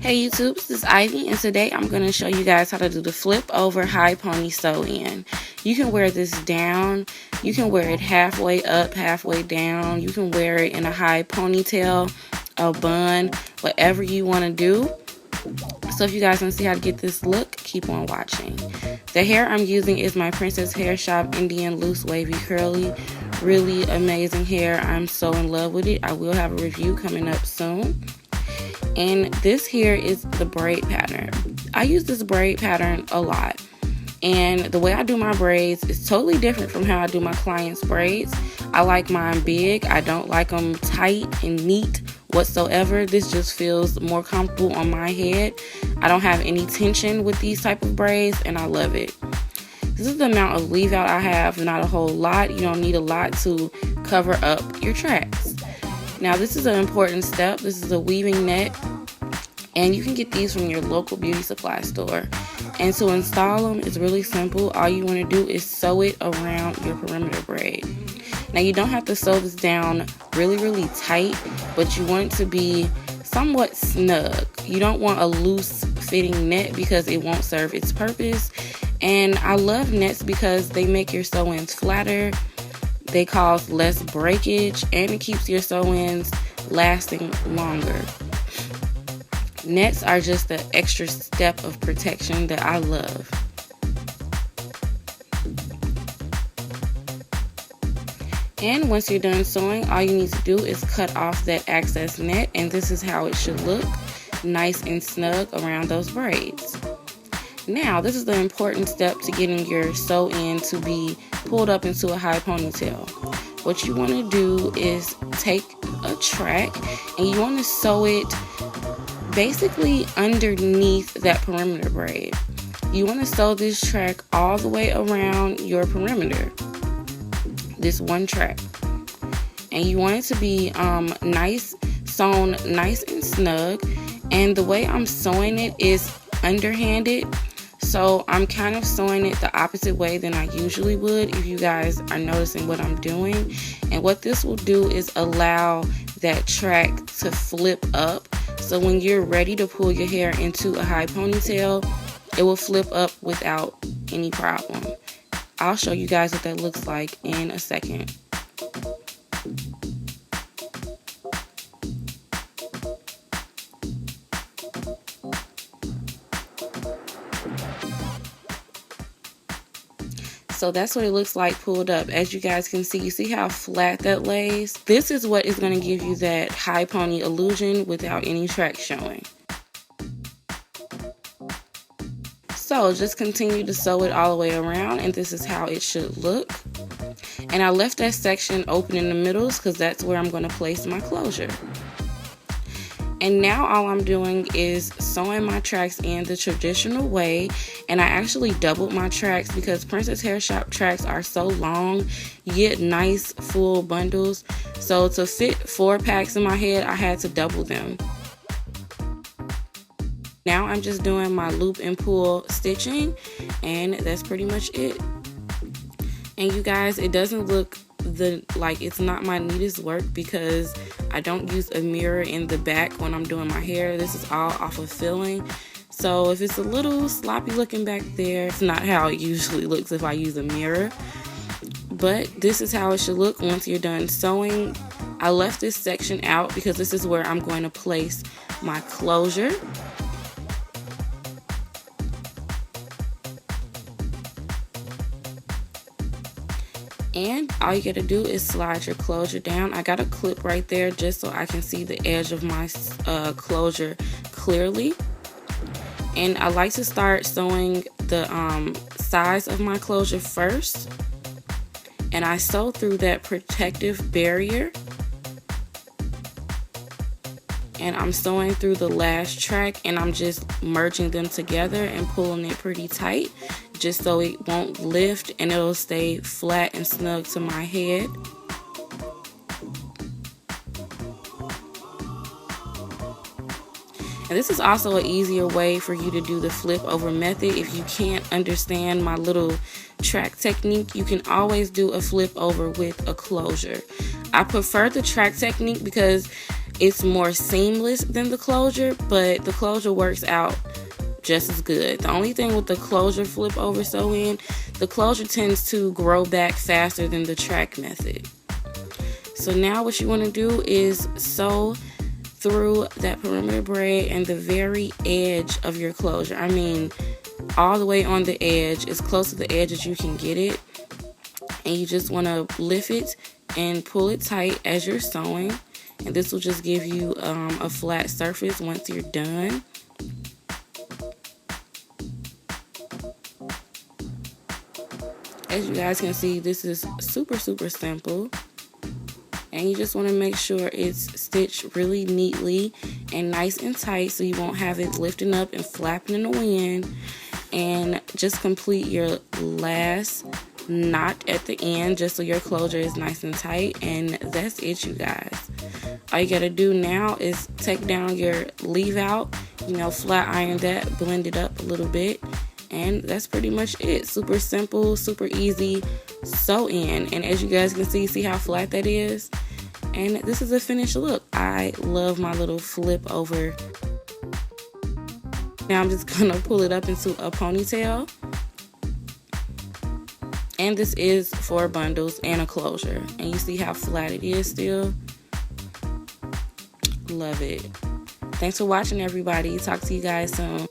Hey YouTube, this is Ivy, and today I'm going to show you guys how to do the flip over high pony sew in. You can wear this down, you can wear it halfway up, halfway down, you can wear it in a high ponytail, a bun, whatever you want to do. So if you guys want to see how to get this look, keep on watching. The hair I'm using is my Princess Hair Shop Indian Loose Wavy Curly. Really amazing hair. I'm so in love with it. I will have a review coming up soon. And this here is the braid pattern. I use this braid pattern a lot. And the way I do my braids is totally different from how I do my clients' braids. I like mine big. I don't like them tight and neat whatsoever. This just feels more comfortable on my head. I don't have any tension with these type of braids, and I love it. This is the amount of leave out I have, not a whole lot. You don't need a lot to cover up your tracks. Now this is an important step. This is a weaving net, and you can get these from your local beauty supply store. And to install them is really simple. All you want to do is sew it around your perimeter braid. Now you don't have to sew this down really tight, but you want it to be somewhat snug. You don't want a loose fitting net because it won't serve its purpose. And I love nets because they make your sew-ins flatter. They cause less breakage, and it keeps your sew-ins lasting longer. Nets are just the extra step of protection that I love. And once you're done sewing, all you need to do is cut off that excess net, and this is how it should look, nice and snug around those braids. Now, this is the important step to getting your sew-in to be pulled up into a high ponytail. What you want to do is take a track and you want to sew it basically underneath that perimeter braid. You want to sew this track all the way around your perimeter, this one track. And you want it to be sewn nice and snug. And the way I'm sewing it is underhanded. So I'm kind of sewing it the opposite way than I usually would, if you guys are noticing what I'm doing. And what this will do is allow that track to flip up. So when you're ready to pull your hair into a high ponytail, it will flip up without any problem. I'll show you guys what that looks like in a second. So that's what it looks like pulled up. As you guys can see, you see how flat that lays? This is what is going to give you that high pony illusion without any track showing. So just continue to sew it all the way around, and this is how it should look. And I left that section open in the middles because that's where I'm going to place my closure. And now all I'm doing is sewing my tracks in the traditional way. And I actually doubled my tracks because Princess Hair Shop tracks are so long. You get nice full bundles. So to fit 4 packs in my head, I had to double them. Now I'm just doing my loop and pull stitching, and that's pretty much it. And you guys, it doesn't look it's not my neatest work because I don't use a mirror in the back when I'm doing my hair. This is all off of filling. So if it's a little sloppy looking back there, it's not how it usually looks if I use a mirror. But this is how it should look once you're done sewing. I left this section out because this is where I'm going to place my closure. And all you gotta do is slide your closure down. I got a clip right there just so I can see the edge of my closure clearly. And I like to start sewing the size of my closure first. And I sew through that protective barrier. And I'm sewing through the last track, and I'm just merging them together and pulling it pretty tight, just so it won't lift and it'll stay flat and snug to my head. And this is also an easier way for you to do the flip over method. If you can't understand my little track technique, you can always do a flip over with a closure. I prefer the track technique because It's more seamless than the closure, but the closure works out just as good. The only thing with the closure flip over sew in, the closure tends to grow back faster than the track method. So now what you want to do is sew through that perimeter braid and the very edge of your closure. I mean, all the way on the edge, as close to the edge as you can get it. And you just want to lift it and pull it tight as you're sewing. And this will just give you a flat surface once you're done. As you guys can see, this is super simple. And you just want to make sure it's stitched really neatly and nice and tight so you won't have it lifting up and flapping in the wind. And just complete your last knot at the end just so your closure is nice and tight. And that's it, you guys. All you gotta do now is take down your leave out, flat iron that, blend it up a little bit, and that's pretty much it. Super simple, super easy sew in. And as you guys can see how flat that is. And this is a finished look. I love my little flip over. Now I'm just gonna pull it up into a ponytail. And this is 4 bundles and a closure. And you see how flat it is still? Love it. Thanks for watching, everybody. Talk to you guys soon.